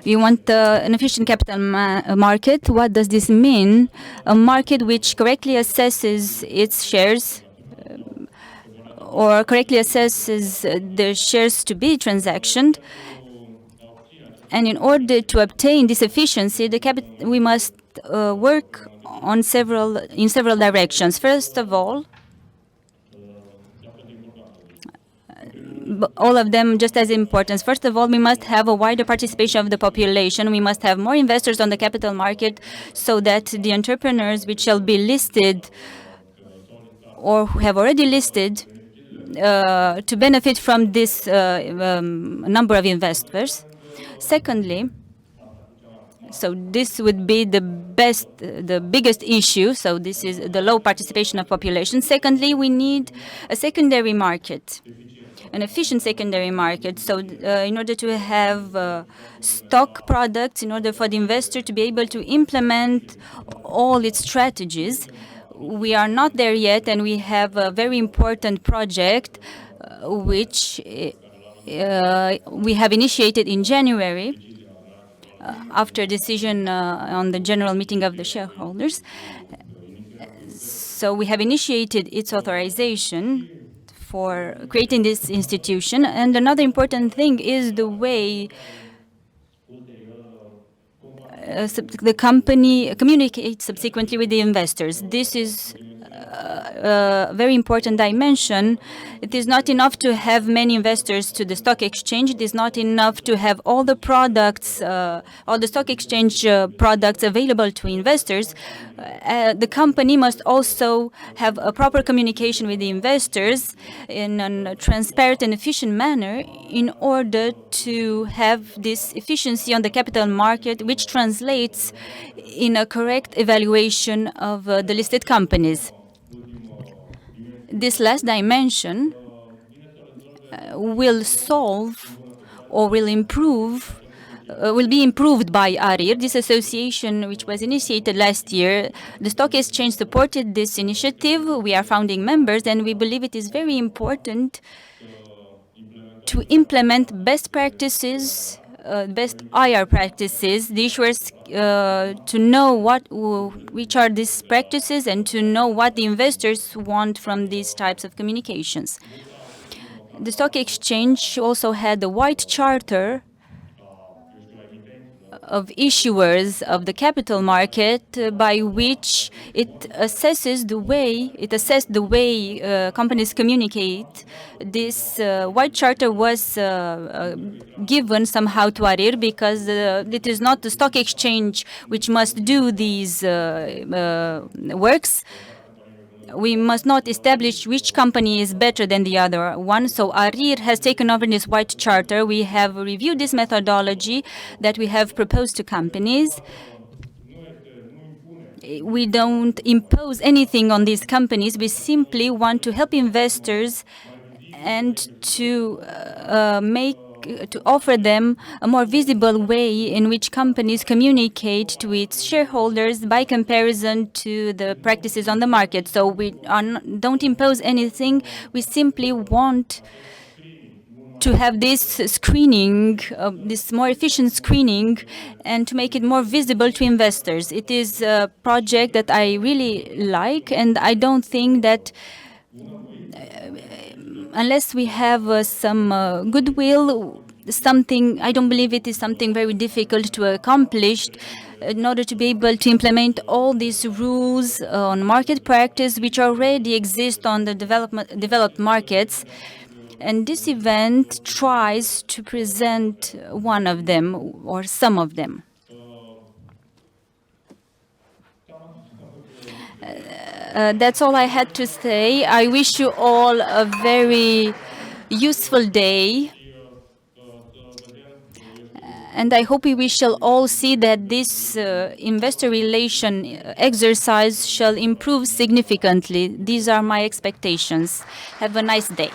We want an efficient capital market. What does this mean? A market which correctly assesses its shares or correctly assesses the shares to be transactioned. And in order to obtain this efficiency, we must work in several directions. First of all, all of them just as important. First of all, we must have a wider participation of the population. We must have more investors on the capital market so that the entrepreneurs which shall be listed or who have already listed to benefit from this number of investors. Secondly, so this would be the biggest issue. So this is the low participation of population. Secondly, we need a secondary market, an efficient secondary market. So in order to have stock products, in order for the investor to be able to implement all its strategies, we are not there yet, and we have a very important project which we have initiated in January after decision on the general meeting of the shareholders. So we have initiated its authorization for creating this institution. And another important thing is the way the company communicates subsequently with the investors. This is a very important dimension. It is not enough to have many investors to the stock exchange. It is not enough to have all the products, all the stock exchange products available to investors. The company must also have a proper communication with the investors in a transparent and efficient manner in order to have this efficiency on the capital market, which translates in a correct evaluation of the listed companies. This last dimension will solve or will improve, will be improved by ARIR, this association which was initiated last year. The stock exchange supported this initiative. We are founding members, and we believe it is very important to implement best practices, best IR practices, the issuers to know which are these practices and to know what the investors want from these types of communications. The stock exchange also had a white charter of issuers of the capital market by which it assessed the way companies communicate. This white charter was given somehow to ARIR because it is not the stock exchange which must do these works. We must not establish which company is better than the other one. So ARIR has taken over this white charter. We have reviewed this methodology that we have proposed to companies. We don't impose anything on these companies. We simply want to help investors and to offer them a more visible way in which companies communicate to its shareholders by comparison to the practices on the market. So we don't impose anything. We simply want to have this screening, this more efficient screening, and to make it more visible to investors. It is a project that I really like, and I don't think that unless we have some goodwill, I don't believe it is something very difficult to accomplish in order to be able to implement all these rules on market practice which already exist on the developed markets. And this event tries to present one of them or some of them. That's all I had to say. I wish you all a very useful day. And I hope we shall all see that this investor relation exercise shall improve significantly. These are my expectations. Have a nice day.